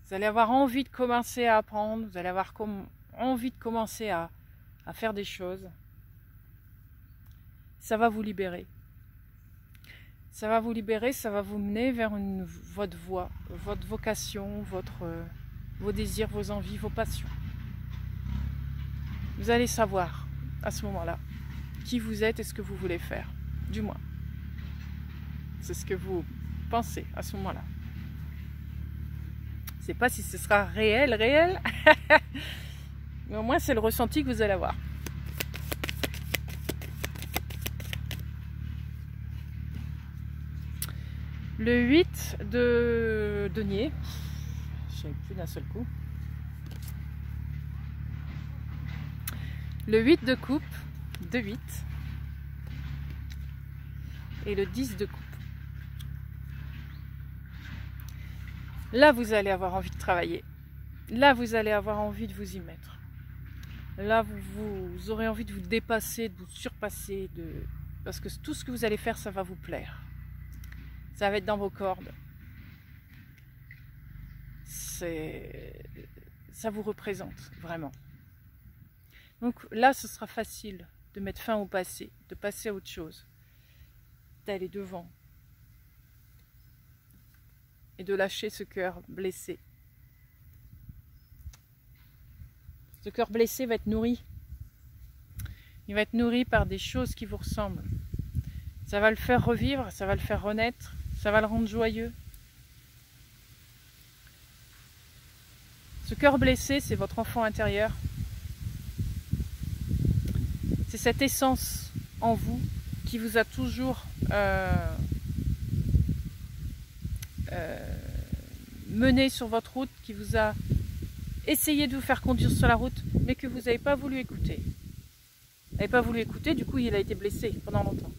Vous allez avoir envie de commencer à apprendre, vous allez avoir envie de commencer à faire des choses. Ça va vous libérer. Ça va vous libérer, ça va vous mener vers votre voie, votre vocation, vos désirs, vos envies, vos passions. Vous allez savoir à ce moment-là qui vous êtes et ce que vous voulez faire, du moins. C'est ce que vous pensez à ce moment-là. Je ne sais pas si ce sera réel, mais au moins c'est le ressenti que vous allez avoir. Le 8 de denier, je ne savais plus d'un seul coup. Le 8 de coupe, de 8. Et le 10 de coupe. Là, vous allez avoir envie de travailler. Là, vous allez avoir envie de vous y mettre. Là, vous aurez envie de vous dépasser, de vous surpasser. Parce que tout ce que vous allez faire, ça va vous plaire. Ça va être dans vos cordes. Ça vous représente, vraiment. Donc là, ce sera facile de mettre fin au passé, de passer à autre chose, d'aller devant. Et de lâcher ce cœur blessé. Ce cœur blessé va être nourri. Il va être nourri par des choses qui vous ressemblent. Ça va le faire revivre, ça va le faire renaître, ça va le rendre joyeux. Ce cœur blessé, c'est votre enfant intérieur. C'est cette essence en vous qui vous a toujours mené sur votre route, qui vous a essayé de vous faire conduire sur la route, mais que vous n'avez pas voulu écouter. Vous n'avez pas voulu écouter, du coup il a été blessé pendant longtemps.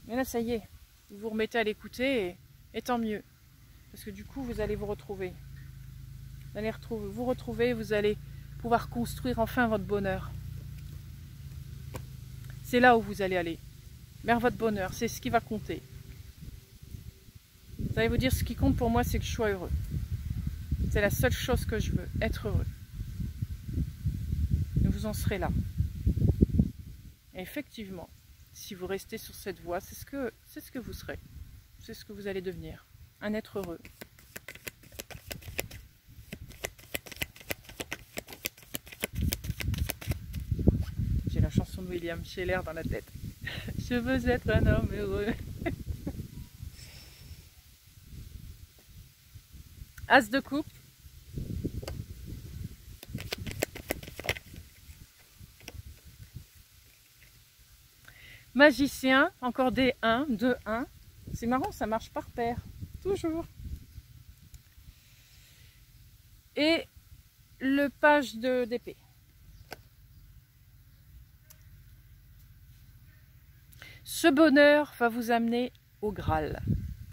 Mais là ça y est, vous vous remettez à l'écouter et tant mieux. Parce que du coup vous allez vous retrouver. Vous allez vous retrouver, vous allez pouvoir construire enfin votre bonheur. C'est là où vous allez aller. vers votre bonheur. C'est ce qui va compter. Vous allez vous dire, ce qui compte pour moi, c'est que je sois heureux. C'est la seule chose que je veux, être heureux. Et vous en serez là. Et effectivement, si vous restez sur cette voie, c'est ce que vous serez. C'est ce que vous allez devenir. Un être heureux. J'ai la chanson de William Scheller dans la tête. Je veux être un homme heureux. As de coupe. Magicien, encore des 1, 2, 1. C'est marrant, ça marche par paire. Toujours. Et le page d'épée. Ce bonheur va vous amener au Graal.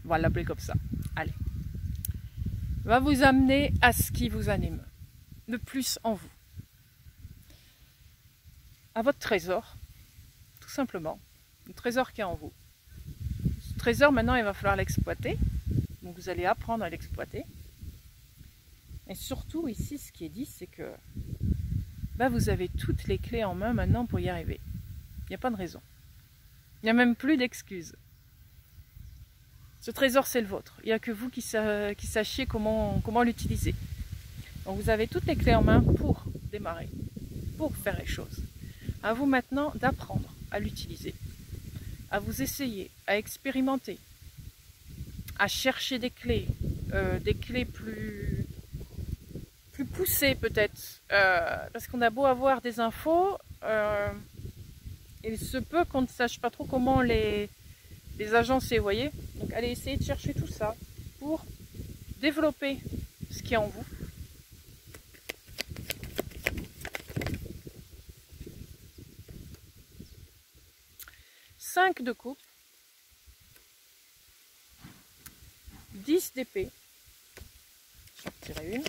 On va l'appeler comme ça. Allez. Va vous amener à ce qui vous anime le plus en vous. À votre trésor, tout simplement. Le trésor qui est en vous. Ce trésor, maintenant, il va falloir l'exploiter. Donc, vous allez apprendre à l'exploiter. Et surtout, ici, ce qui est dit, c'est que vous avez toutes les clés en main maintenant pour y arriver. Il n'y a pas de raison. Il n'y a même plus d'excuses. Ce trésor, c'est le vôtre. Il n'y a que vous qui sachiez comment l'utiliser. Donc, vous avez toutes les clés en main pour démarrer, pour faire les choses. À vous maintenant d'apprendre à l'utiliser, à vous essayer, à expérimenter, à chercher des clés plus poussées peut-être. Parce qu'on a beau avoir des infos, il se peut qu'on ne sache pas trop comment les agencer, vous voyez. Donc allez essayer de chercher tout ça pour développer ce qui est en vous. Cinq de coupe, 10 d'épée, j'en retirerai une.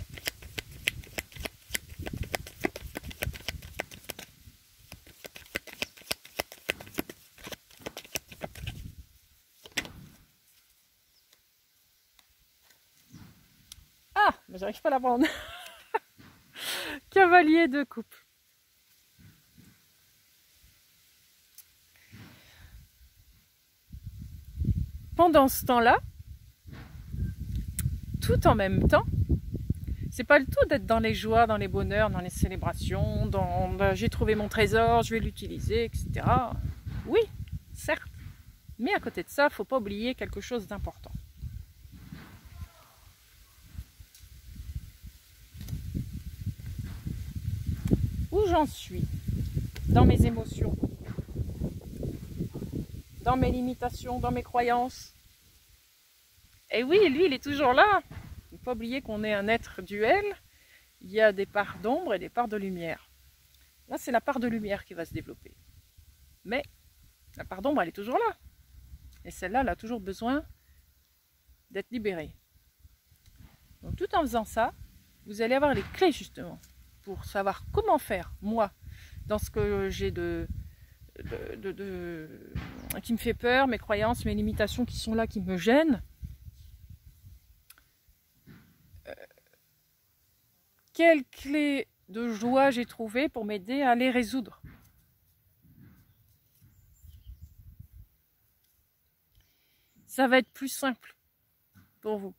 Ah, mais j'arrive pas à la prendre. Cavalier de coupe. Pendant ce temps-là, tout en même temps, c'est pas le tout d'être dans les joies, dans les bonheurs, dans les célébrations, dans j'ai trouvé mon trésor, je vais l'utiliser, etc. Oui, certes. Mais à côté de ça, il ne faut pas oublier quelque chose d'important. Où j'en suis dans mes émotions, dans mes limitations, dans mes croyances. Et oui, lui, il est toujours là. Il ne faut pas oublier qu'on est un être duel. Il y a des parts d'ombre et des parts de lumière. Là, c'est la part de lumière qui va se développer. Mais la part d'ombre, elle est toujours là. Et celle-là, elle a toujours besoin d'être libérée. Donc, tout en faisant ça, vous allez avoir les clés, justement, pour savoir comment faire, moi, dans ce que j'ai qui me fait peur, mes croyances, mes limitations qui sont là, qui me gênent. Quelles clés de joie j'ai trouvées pour m'aider à les résoudre. Ça va être plus simple pour vous.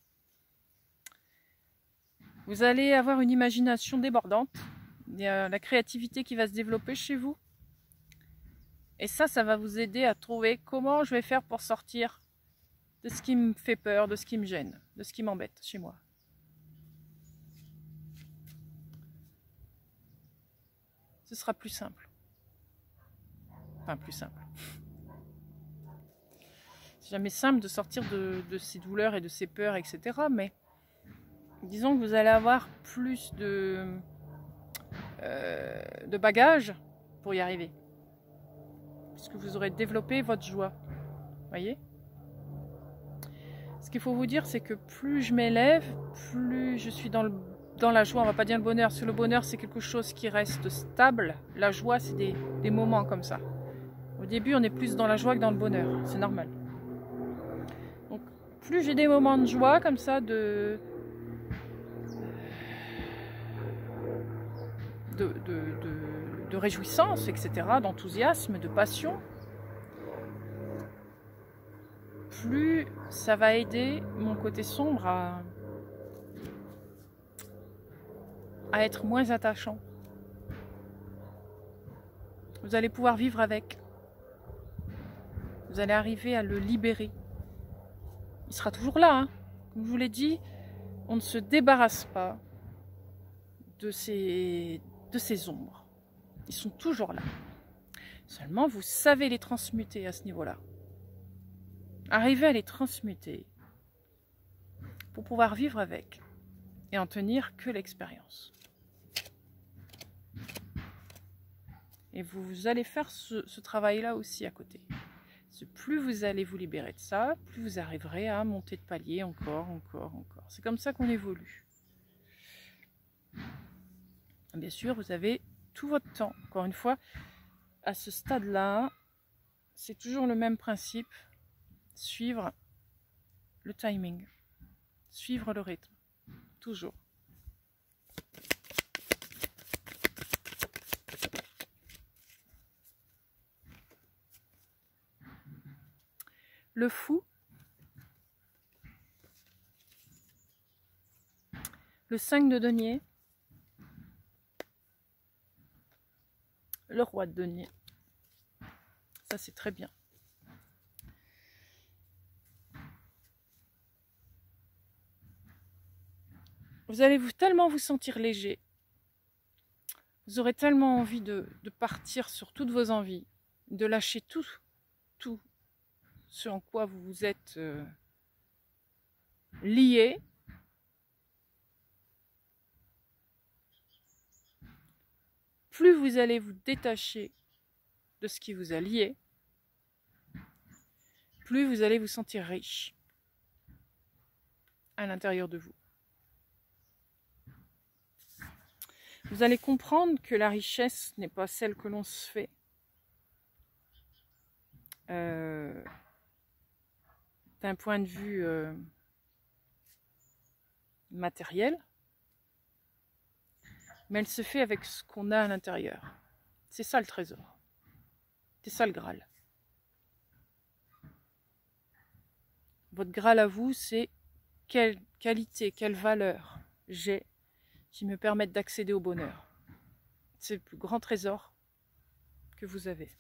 Vous allez avoir une imagination débordante. Il y a la créativité qui va se développer chez vous. Et ça va vous aider à trouver comment je vais faire pour sortir de ce qui me fait peur, de ce qui me gêne, de ce qui m'embête chez moi. Ce sera plus simple. Enfin, plus simple. C'est jamais simple de sortir de ces douleurs et de ces peurs, etc. Mais disons que vous allez avoir plus de bagages pour y arriver. Puisque vous aurez développé votre joie. Voyez ? Ce qu'il faut vous dire, c'est que plus je m'élève, plus je suis dans la joie. On ne va pas dire le bonheur, parce que le bonheur, c'est quelque chose qui reste stable. La joie, c'est des moments comme ça. Au début, on est plus dans la joie que dans le bonheur. C'est normal. Donc, plus j'ai des moments de joie comme ça, de réjouissance, etc., d'enthousiasme, de passion, plus ça va aider mon côté sombre à être moins attachant. Vous allez pouvoir vivre avec. Vous allez arriver à le libérer. Il sera toujours là, hein. Comme je vous l'ai dit, on ne se débarrasse pas de ces ombres. Ils sont toujours là. Seulement, vous savez les transmuter à ce niveau-là. Arrivez à les transmuter pour pouvoir vivre avec et en tenir que l'expérience. Et vous allez faire ce travail-là aussi à côté. Plus vous allez vous libérer de ça, plus vous arriverez à monter de palier encore. C'est comme ça qu'on évolue. Bien sûr, vous avez tout votre temps. Encore une fois, à ce stade-là, c'est toujours le même principe. Suivre le timing. Suivre le rythme. Toujours. Le fou. Le 5 de denier. Le roi de denier. Ça, c'est très bien. Vous allez tellement vous sentir léger. Vous aurez tellement envie de partir sur toutes vos envies, de lâcher tout ce en quoi vous vous êtes lié. Plus vous allez vous détacher de ce qui vous a lié, plus vous allez vous sentir riche à l'intérieur de vous. Vous allez comprendre que la richesse n'est pas celle que l'on se fait. D'un point de vue matériel, mais elle se fait avec ce qu'on a à l'intérieur. C'est ça le trésor. C'est ça le Graal. Votre Graal à vous, c'est quelle qualité, quelle valeur j'ai qui me permettent d'accéder au bonheur. C'est le plus grand trésor que vous avez.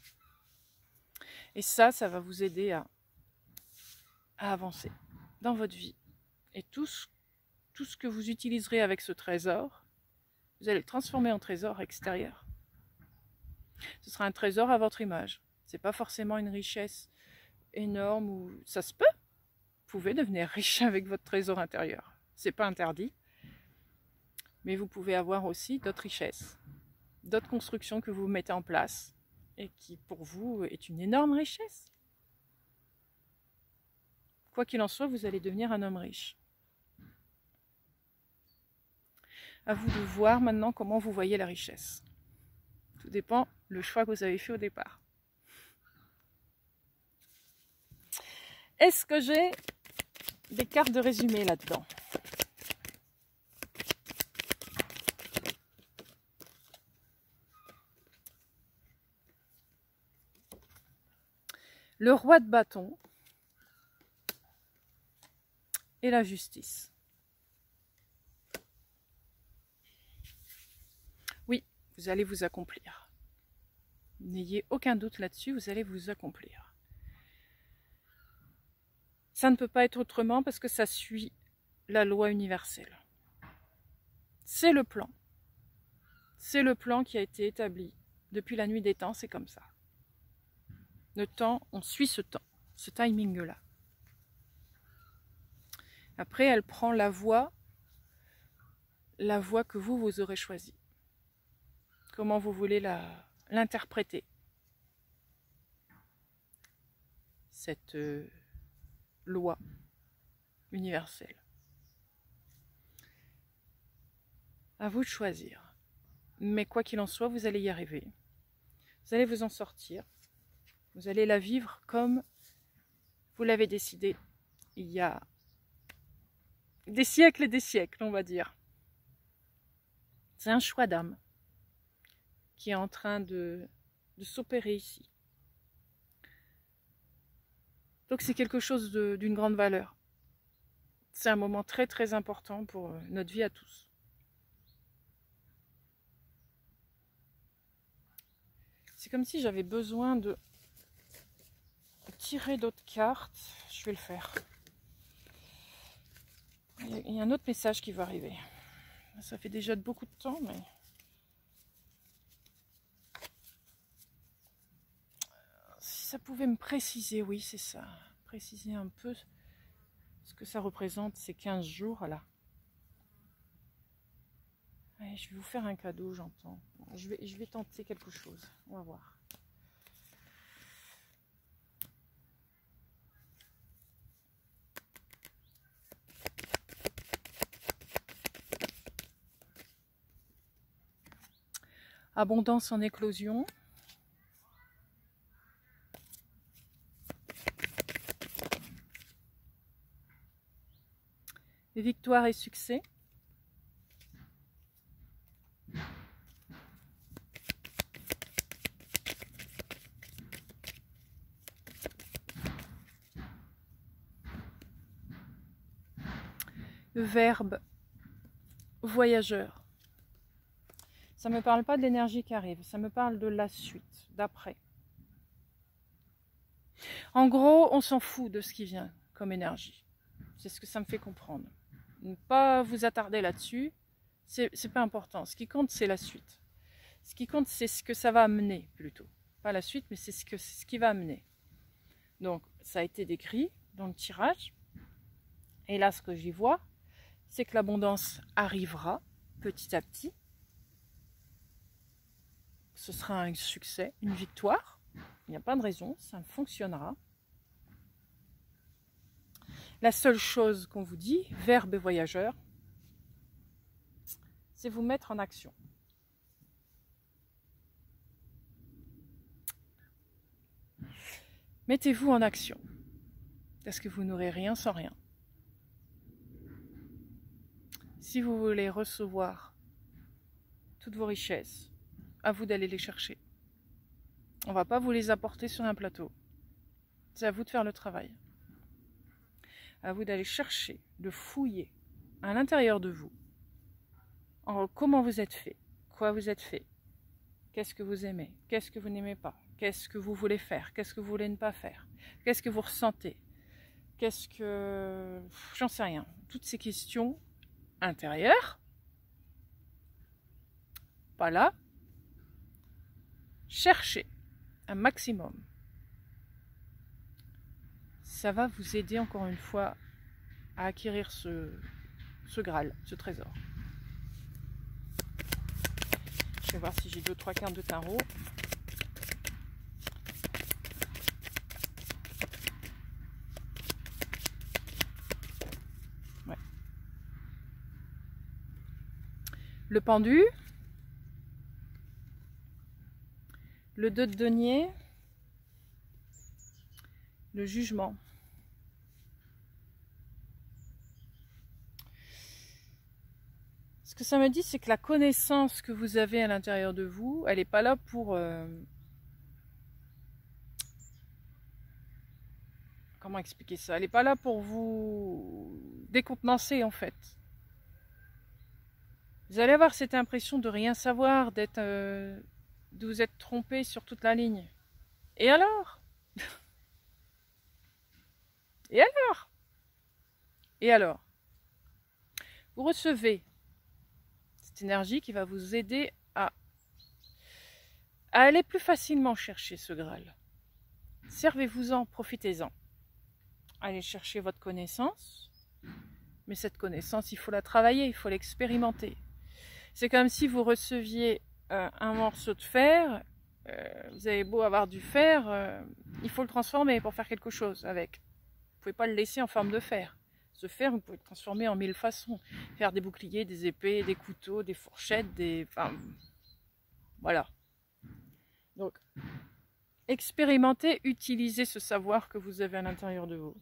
Et ça va vous aider à avancer dans votre vie. Et tout ce que vous utiliserez avec ce trésor, vous allez le transformer en trésor extérieur. Ce sera un trésor à votre image. C'est pas forcément une richesse énorme ou ça se peut. Vous pouvez devenir riche avec votre trésor intérieur. C'est pas interdit. Mais vous pouvez avoir aussi d'autres richesses, d'autres constructions que vous mettez en place et qui pour vous est une énorme richesse. Quoi qu'il en soit, vous allez devenir un homme riche. À vous de voir maintenant comment vous voyez la richesse. Tout dépend le choix que vous avez fait au départ. Est-ce que j'ai des cartes de résumé là-dedans ? Le roi de bâton et la justice. Oui, vous allez vous accomplir. N'ayez aucun doute là-dessus, vous allez vous accomplir. Ça ne peut pas être autrement parce que ça suit la loi universelle. C'est le plan. C'est le plan qui a été établi depuis la nuit des temps, c'est comme ça. Le temps, on suit ce temps, ce timing-là. Après, elle prend la voie que vous aurez choisie. Comment vous voulez l'interpréter. Cette loi universelle. À vous de choisir. Mais quoi qu'il en soit, vous allez y arriver. Vous allez vous en sortir. Vous allez la vivre comme vous l'avez décidé il y a des siècles et des siècles, on va dire. C'est un choix d'âme qui est en train de s'opérer ici. Donc c'est quelque chose d'une grande valeur. C'est un moment très très important pour notre vie à tous. C'est comme si j'avais besoin de tirer d'autres cartes. Je vais le faire. Il y a un autre message qui va arriver. Ça fait déjà beaucoup de temps, mais... Si ça pouvait me préciser, oui, c'est ça. Préciser un peu ce que ça représente, ces 15 jours, là. Allez, je vais vous faire un cadeau, j'entends. Je vais tenter quelque chose. On va voir. Abondance en éclosion. Victoire et succès. Verbe voyageur. Ça ne me parle pas de l'énergie qui arrive, ça me parle de la suite, d'après. En gros, on s'en fout de ce qui vient comme énergie. C'est ce que ça me fait comprendre. Ne pas vous attarder là-dessus, c'est pas important. Ce qui compte, c'est la suite. Ce qui compte, c'est ce que ça va amener, plutôt. Pas la suite, mais c'est ce qui va amener. Donc, ça a été décrit dans le tirage. Et là, ce que j'y vois, c'est que l'abondance arrivera petit à petit. Ce sera un succès, une victoire. Il n'y a pas de raison, ça fonctionnera. La seule chose qu'on vous dit, verbe et voyageur, c'est vous mettre en action. Mettez-vous en action, parce que vous n'aurez rien sans rien. Si vous voulez recevoir toutes vos richesses, à vous d'aller les chercher. On ne va pas vous les apporter sur un plateau. C'est à vous de faire le travail. À vous d'aller chercher, de fouiller à l'intérieur de vous comment vous êtes fait, quoi vous êtes fait, qu'est-ce que vous aimez, qu'est-ce que vous n'aimez pas, qu'est-ce que vous voulez faire, qu'est-ce que vous voulez ne pas faire, qu'est-ce que vous ressentez, qu'est-ce que... J'en sais rien. Toutes ces questions intérieures, pas là, cherchez un maximum. Ça va vous aider encore une fois à acquérir ce Graal, ce trésor. Je vais voir si j'ai 2-3 cartes de tarot. Ouais. Le pendu. Le 2 de denier. Le jugement. Ce que ça me dit, c'est que la connaissance que vous avez à l'intérieur de vous, elle n'est pas là pour... Comment expliquer ça? Elle n'est pas là pour vous décontenancer, en fait. Vous allez avoir cette impression de rien savoir, de vous être trompé sur toute la ligne. Et alors? Et alors? Et alors? Vous recevez cette énergie qui va vous aider à aller plus facilement chercher ce Graal. Servez-vous-en, profitez-en. Allez chercher votre connaissance, mais cette connaissance, il faut la travailler, il faut l'expérimenter. C'est comme si vous receviez un morceau de fer, vous avez beau avoir du fer, il faut le transformer pour faire quelque chose avec. Vous ne pouvez pas le laisser en forme de fer. Ce fer, vous pouvez le transformer en 1000 façons. Faire des boucliers, des épées, des couteaux, des fourchettes, des... Enfin, voilà. Donc, Expérimentez, utilisez ce savoir que vous avez à l'intérieur de vous.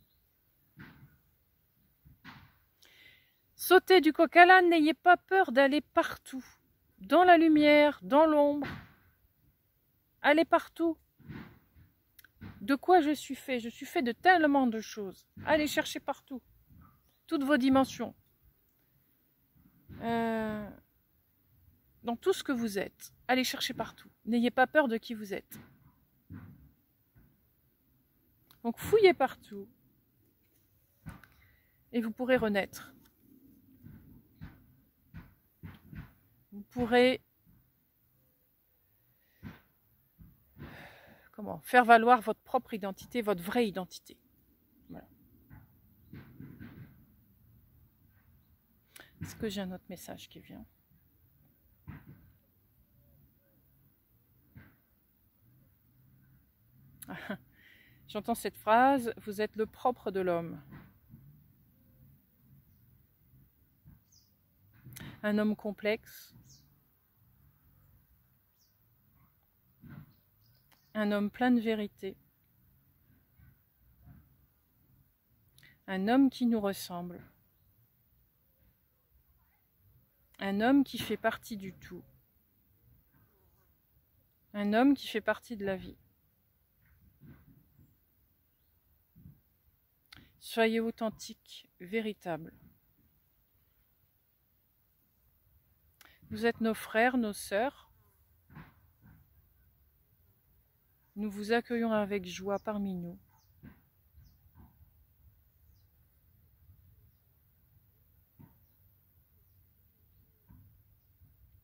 Sautez du coq à l'âne, n'ayez pas peur d'aller partout. Dans la lumière, dans l'ombre. Allez partout. De quoi je suis fait? Je suis fait de tellement de choses. Allez chercher partout. Toutes vos dimensions. Dans tout ce que vous êtes. Allez chercher partout. N'ayez pas peur de qui vous êtes. Donc fouillez partout. Et vous pourrez renaître. Vous pourrez faire valoir votre propre identité, votre vraie identité. Voilà. Est-ce que j'ai un autre message qui vient? J'entends cette phrase, vous êtes le propre de l'homme. Un homme complexe. Un homme plein de vérité. Un homme qui nous ressemble. Un homme qui fait partie du tout. Un homme qui fait partie de la vie. Soyez authentique, véritable. Vous êtes nos frères, nos sœurs. Nous vous accueillons avec joie parmi nous.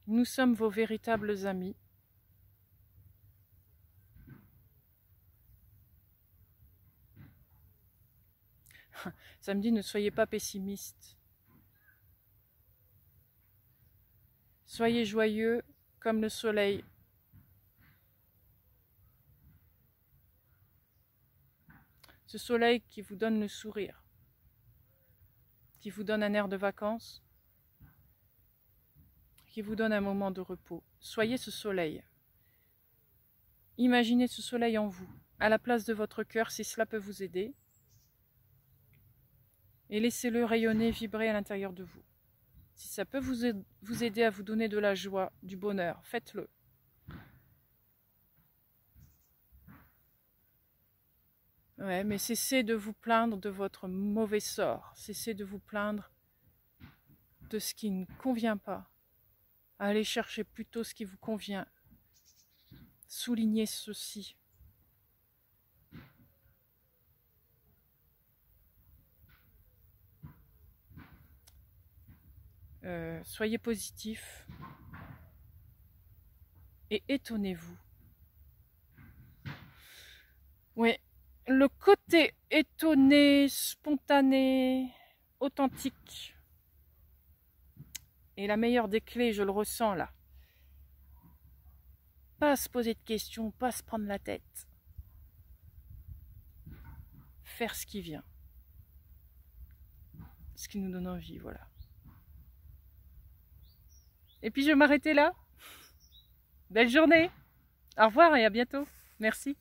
Nous sommes vos véritables amis. Ça me dit, ne soyez pas pessimistes. Soyez joyeux comme le soleil. Ce soleil qui vous donne le sourire, qui vous donne un air de vacances, qui vous donne un moment de repos. Soyez ce soleil. Imaginez ce soleil en vous, à la place de votre cœur, si cela peut vous aider. Et laissez-le rayonner, vibrer à l'intérieur de vous. Si ça peut vous aider à vous donner de la joie, du bonheur, faites-le. Ouais, mais cessez de vous plaindre de votre mauvais sort. Cessez de vous plaindre de ce qui ne convient pas. Allez chercher plutôt ce qui vous convient. Soulignez ceci. Soyez positif. Et étonnez-vous. Oui. Le côté étonné, spontané, authentique est la meilleure des clés, je le ressens là. Pas se poser de questions, pas se prendre la tête. Faire ce qui vient. Ce qui nous donne envie, voilà. Et puis je vais m'arrêter là. Belle journée. Au revoir et à bientôt. Merci.